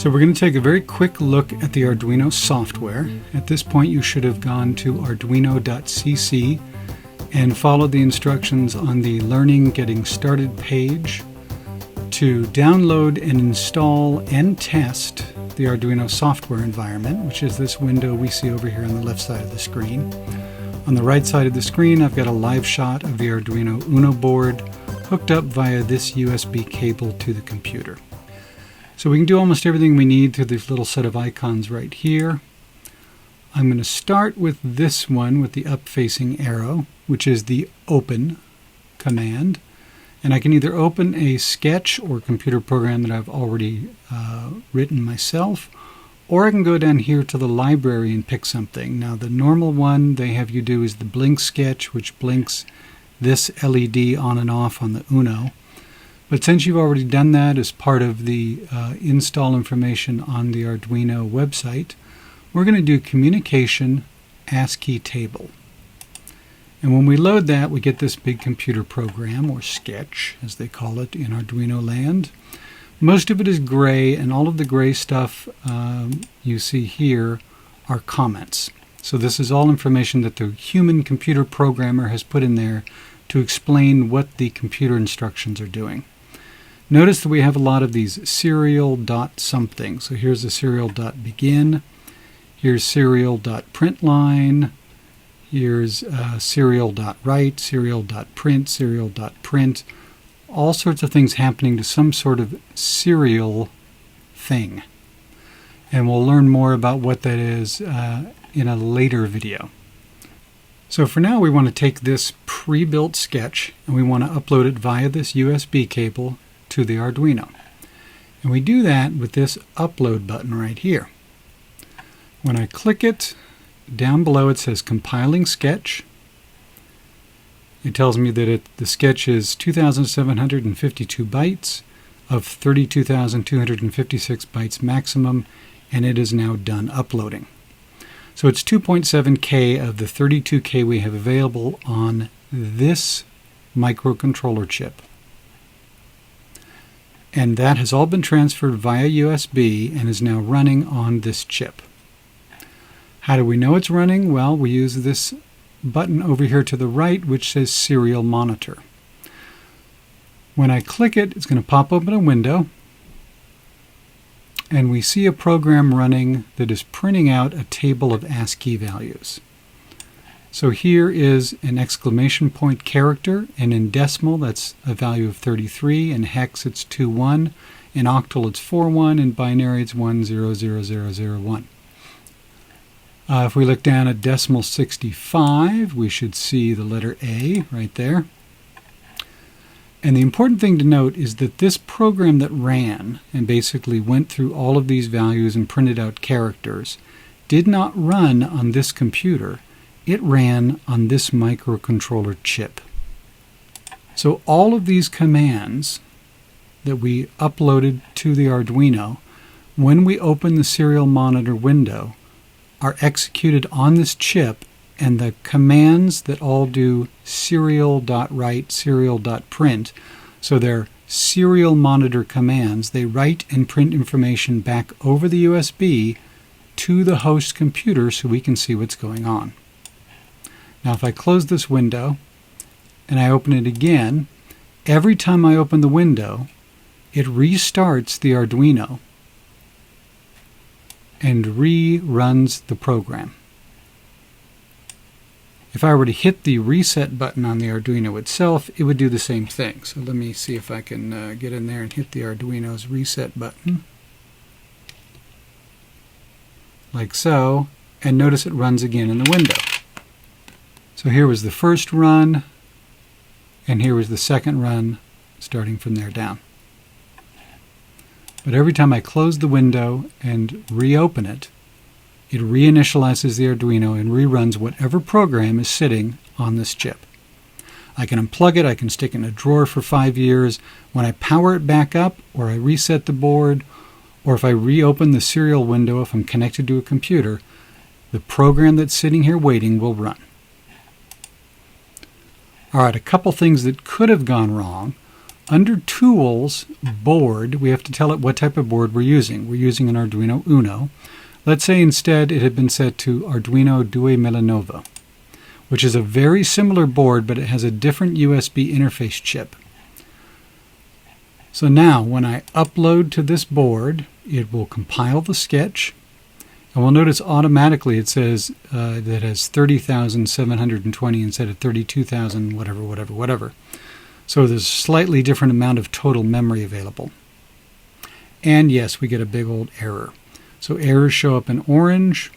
So we're going to take a very quick look at the Arduino software. At this point you should have gone to arduino.cc and followed the instructions on the Learning Getting Started page to download and install and test the Arduino software environment, which is this window we see over here on the left side of the screen. On the right side of the screen I've got a live shot of the Arduino Uno board hooked up via this USB cable to the computer. So we can do almost everything we need through this little set of icons right here. I'm going to start with this one with the up-facing arrow, which is the open command. And I can either open a sketch or computer program that I've already written myself, or I can go down here to the library and pick something. Now the normal one they have you do is the blink sketch, which blinks this LED on and off on the Uno. But since you've already done that as part of the install information on the Arduino website, we're going to do communication ASCII table. And when we load that, we get this big computer program, or sketch as they call it in Arduino land. Most of it is gray, and all of the gray stuff you see here are comments. So this is all information that the human computer programmer has put in there to explain what the computer instructions are doing. Notice that we have a lot of these serial dot something. So here's the serial dot begin, here's serial dot print line, here's serial dot write, serial dot print, serial dot print, all sorts of things happening to some sort of serial thing. And we'll learn more about what that is in a later video. So for now we want to take this pre-built sketch and we want to upload it via this USB cable to the Arduino. And we do that with this upload button right here. When I click it, down below it says compiling sketch. It tells me that the sketch is 2,752 bytes of 32,256 bytes maximum, and it is now done uploading. So it's 2.7K of the 32K we have available on this microcontroller chip. And that has all been transferred via USB and is now running on this chip. How do we know it's running? Well, we use this button over here to the right which says Serial Monitor. When I click it, it's going to pop open a window and we see a program running that is printing out a table of ASCII values. So here is an exclamation point character, and in decimal that's a value of 33, in hex it's 21, in octal it's 41, in binary it's 100001. If we look down at decimal 65, we should see the letter A right there. And the important thing to note is that this program that ran and basically went through all of these values and printed out characters did not run on this computer. It ran on this microcontroller chip. So all of these commands that we uploaded to the Arduino, when we open the serial monitor window, are executed on this chip, and the commands that all do serial.write, serial.print, so they're serial monitor commands, they write and print information back over the USB to the host computer so we can see what's going on. Now if I close this window and I open it again, every time I open the window, it restarts the Arduino and reruns the program. If I were to hit the reset button on the Arduino itself, it would do the same thing. So let me see if I can get in there and hit the Arduino's reset button. Like so, and notice it runs again in the window. So here was the first run, and here was the second run, starting from there down. But every time I close the window and reopen it, it reinitializes the Arduino and reruns whatever program is sitting on this chip. I can unplug it, I can stick it in a drawer for 5 years. When I power it back up, or I reset the board, or if I reopen the serial window if I'm connected to a computer, the program that's sitting here waiting will run. All right, a couple things that could have gone wrong. Under Tools, Board, we have to tell it what type of board we're using. We're using an Arduino Uno. Let's say instead it had been set to Arduino 2009, which is a very similar board, but it has a different USB interface chip. So now, when I upload to this board, it will compile the sketch. And we'll notice automatically it says that it has 30,720 instead of 32,000 whatever. So there's a slightly different amount of total memory available. And yes, we get a big old error. So errors show up in orange.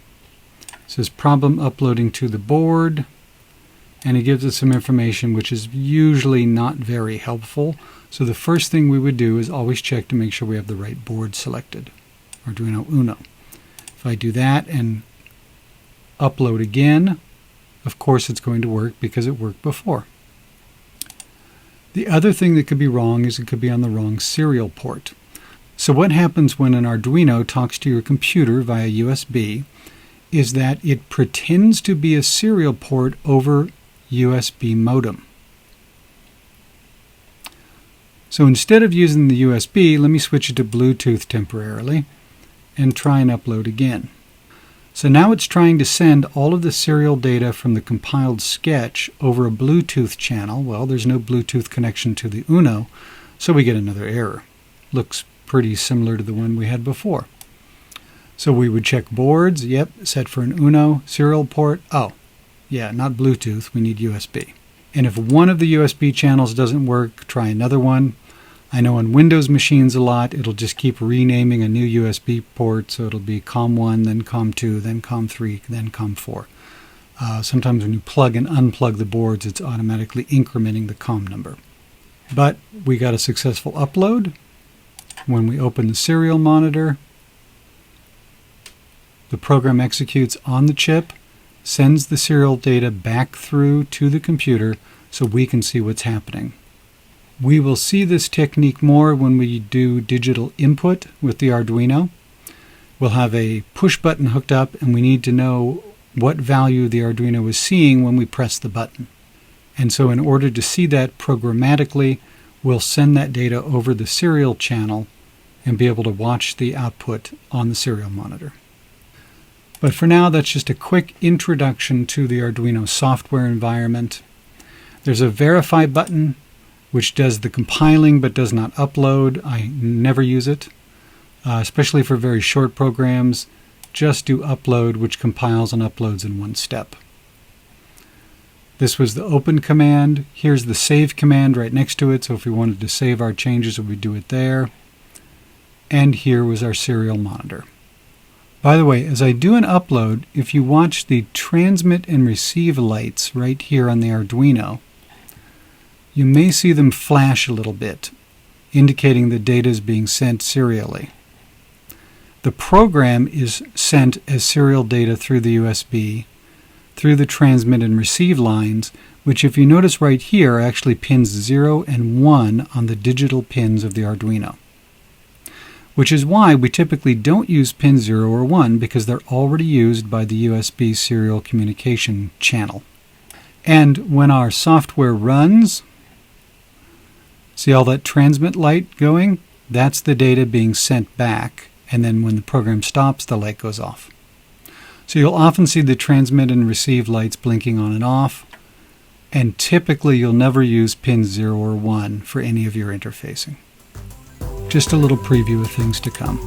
It says problem uploading to the board. And it gives us some information which is usually not very helpful. So the first thing we would do is always check to make sure we have the right board selected, Arduino Uno. If I do that and upload again, of course it's going to work because it worked before. The other thing that could be wrong is it could be on the wrong serial port. So what happens when an Arduino talks to your computer via USB is that it pretends to be a serial port over USB modem. So instead of using the USB, let me switch it to Bluetooth temporarily and try and upload again. So now it's trying to send all of the serial data from the compiled sketch over a Bluetooth channel. Well, there's no Bluetooth connection to the Uno, so we get another error. Looks pretty similar to the one we had before. So we would check boards. Yep, set for an Uno. Serial port. Oh, yeah, not Bluetooth. We need USB. And if one of the USB channels doesn't work, try another one. I know on Windows machines a lot, it'll just keep renaming a new USB port, so it'll be COM1, then COM2, then COM3, then COM4. Sometimes when you plug and unplug the boards, it's automatically incrementing the COM number. But we got a successful upload. When we open the serial monitor, the program executes on the chip, sends the serial data back through to the computer so we can see what's happening. We will see this technique more when we do digital input with the Arduino. We'll have a push button hooked up and we need to know what value the Arduino is seeing when we press the button. And so in order to see that programmatically, we'll send that data over the serial channel and be able to watch the output on the serial monitor. But for now, that's just a quick introduction to the Arduino software environment. There's a verify button which does the compiling but does not upload. I never use it, especially for very short programs. Just do upload, which compiles and uploads in one step. This was the open command. Here's the save command right next to it, so if we wanted to save our changes, we would do it there. And here was our serial monitor. By the way, as I do an upload, if you watch the transmit and receive lights right here on the Arduino, you may see them flash a little bit, indicating the data is being sent serially. The program is sent as serial data through the USB, through the transmit and receive lines, which if you notice right here are actually pins 0 and 1 on the digital pins of the Arduino. Which is why we typically don't use pin 0 or 1 because they're already used by the USB serial communication channel. And when our software runs, see all that transmit light going? That's the data being sent back, and then when the program stops, the light goes off. So you'll often see the transmit and receive lights blinking on and off, and typically you'll never use pin 0 or 1 for any of your interfacing. Just a little preview of things to come.